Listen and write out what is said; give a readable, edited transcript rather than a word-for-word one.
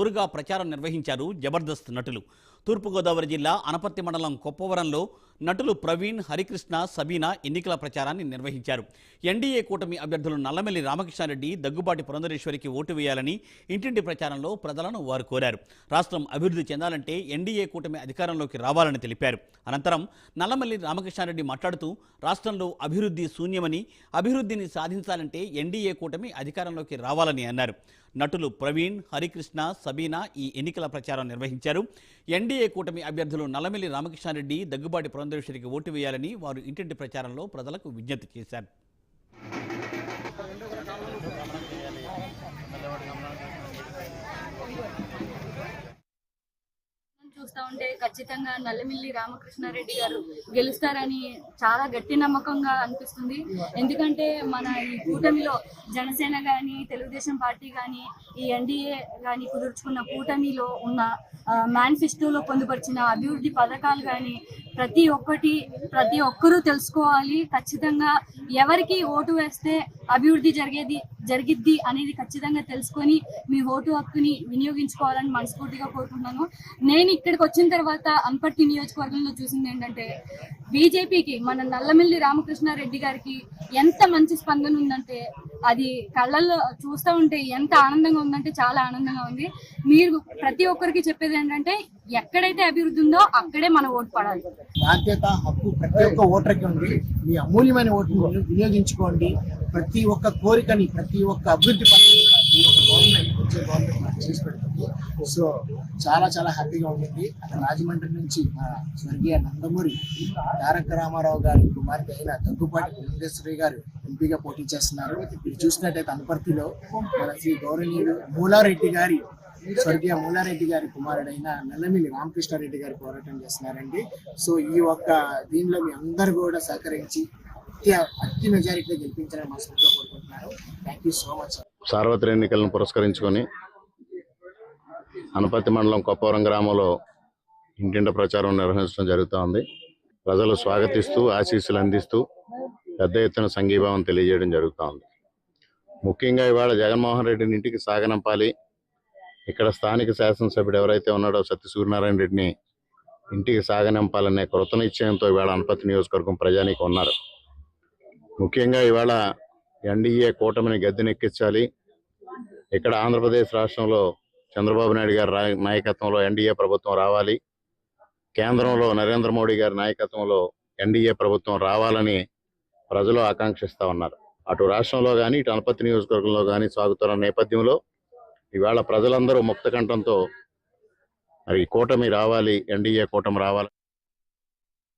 ఊరుగా ప్రచారం నిర్వహించారు జబర్దస్త్ నటులు. తూర్పుగోదావరి జిల్లా అనపర్తి మండలం కొప్పవరంలో నటులు ప్రవీణ్, హరికృష్ణ, సబీనా ఎన్నికల ప్రచారాన్ని నిర్వహించారు. ఎన్డీఏ కూటమి అభ్యర్థులు నల్లమెల్లి రామకృష్ణారెడ్డి, దగ్గుబాటి పురంధరేశ్వరికి ఓటు వేయాలని ఇంటింటి ప్రచారంలో ప్రజలను వారు కోరారు. రాష్ట్రం అభివృద్ధి చెందాలంటే ఎన్డీఏ కూటమి అధికారంలోకి రావాలని తెలిపారు. అనంతరం నల్లమెల్లి రామకృష్ణారెడ్డి మాట్లాడుతూ రాష్ట్రంలో అభివృద్ధి శూన్యమని, అభివృద్ధిని సాధించాలంటే ఎన్డీఏ కూటమి అధికారంలోకి రావాలని అన్నారు. నటులు ప్రవీణ్, హరికృష్ణ, సబీనా ఈ ఎన్నికల ప్రచారం నిర్వహించారు. ఎన్డీఏ కూటమి అభ్యర్థులు నల్లమెల్లి రామకృష్ణారెడ్డి, దగ్గుబాటి పురంధరేశ్వరికి ఓటు వేయాలని వారు ఇంటింటి ప్రచారంలో ప్రజలకు విజ్ఞప్తి చేశారు. చూస్తా ఉంటే ఖచ్చితంగా నల్లమిల్లి రామకృష్ణారెడ్డి గారు గెలుస్తారని చాలా గట్టి నమ్మకంగా అనిపిస్తుంది. ఎందుకంటే మన ఈ కూటమిలో జనసేన కానీ, తెలుగుదేశం పార్టీ కానీ, ఈ ఎన్డీఏ కానీ కుదుర్చుకున్న కూటమిలో ఉన్న మేనిఫెస్టోలో పొందుపరిచిన అభివృద్ధి పథకాలు కానీ ప్రతి ఒక్కరూ తెలుసుకోవాలి. ఖచ్చితంగా ఎవరికి ఓటు వేస్తే అభివృద్ధి జరిగిద్ది అనేది ఖచ్చితంగా తెలుసుకొని మీ ఓటు హక్కుని వినియోగించుకోవాలని మనస్ఫూర్తిగా కోరుకుంటున్నాను. నేను ఇక్కడికి వచ్చిన తర్వాత అనపర్తి నియోజకవర్గంలో చూసింది ఏంటంటే, బీజేపీకి మన నల్లమిల్లి రామకృష్ణారెడ్డి గారికి ఎంత మంచి స్పందన ఉందంటే, అది కళ్ళల్లో చూస్తూ ఉంటే ఎంత ఆనందంగా ఉందంటే చాలా ఆనందంగా ఉంది. మీరు ప్రతి ఒక్కరికి చెప్పేది ఏంటంటే, ఎక్కడైతే అభివృద్ధి ఉందో అక్కడే మన ఓటు పడాలి. బాధ్యత, హక్కు ప్రతి ఒక్క ఓటర్కి ఉంది. మీ అమూల్యమైన ఓటును వినియోగించుకోండి. ప్రతి ఒక్క కోరికని, ప్రతి ఒక్క అభివృద్ధి పనులు కూడా ఈ యొక్క గవర్నమెంట్ చేసి పెడుతుంది. సో చాలా చాలా హ్యాపీగా ఉంటుంది. అక్కడ రాజమండ్రి నుంచి మా స్వర్గీయ నందమూరి తారక రామారావు గారి కుమార్తె అయిన దగ్గుబాటి పురంధేశ్వరి గారు ఎంపీగా పోటీ చేస్తున్నారు. మీరు చూసినట్టయితే అనపర్తిలో మన శ్రీ గౌరవనీయుడు స్వర్గీయ మూలారెడ్డి గారి కుమారుడైన నల్లమిల్లి రామకృష్ణారెడ్డి గారు పోరాటం చేస్తున్నారండి. సో ఈ ఒక్క దీనిలో మీ అందరూ కూడా సహకరించి అతి మెజారిటీలో గెలిపించాలని మనస్ఫూర్తిగా కోరుకుంటున్నారు. Thank you so much. సార్వత్రిక ఎన్నికలను పురస్కరించుకొని అనపర్తి మండలం కొప్పవరం గ్రామంలో ఇంటింటి ప్రచారం నిర్వహించడం జరుగుతోంది. ప్రజలు స్వాగతిస్తూ, ఆశీస్సులు అందిస్తూ పెద్ద ఎత్తున సంఘీభావం తెలియజేయడం జరుగుతోంది. ముఖ్యంగా ఇవాళ జగన్మోహన్ రెడ్డిని ఇంటికి సాగనంపాలి, ఇక్కడ స్థానిక శాసనసభ్యుడు ఎవరైతే ఉన్నాడో సత్య సూర్యనారాయణ రెడ్డిని ఇంటికి సాగనంపాలనే కృత నిశ్చయంతో ఇవాళ అనపర్తి నియోజకవర్గం ప్రజానికి ఉన్నారు. ముఖ్యంగా ఇవాళ ఎన్డీఏ కూటమిని గద్దెనెక్కించాలి. ఇక్కడ ఆంధ్రప్రదేశ్ రాష్ట్రంలో చంద్రబాబు నాయుడు గారి నాయకత్వంలో ఎన్డీఏ ప్రభుత్వం రావాలి, కేంద్రంలో నరేంద్ర మోడీ గారి నాయకత్వంలో ఎన్డీఏ ప్రభుత్వం రావాలని ప్రజలు ఆకాంక్షిస్తూ ఉన్నారు. అటు రాష్ట్రంలో కానీ, ఇటు అనపర్తి నియోజకవర్గంలో కానీ సాగుతున్న నేపథ్యంలో ఇవాళ ప్రజలందరూ ముక్త కంఠంతో మరి కూటమి రావాలి, ఎన్డీఏ కూటమి రావాలి.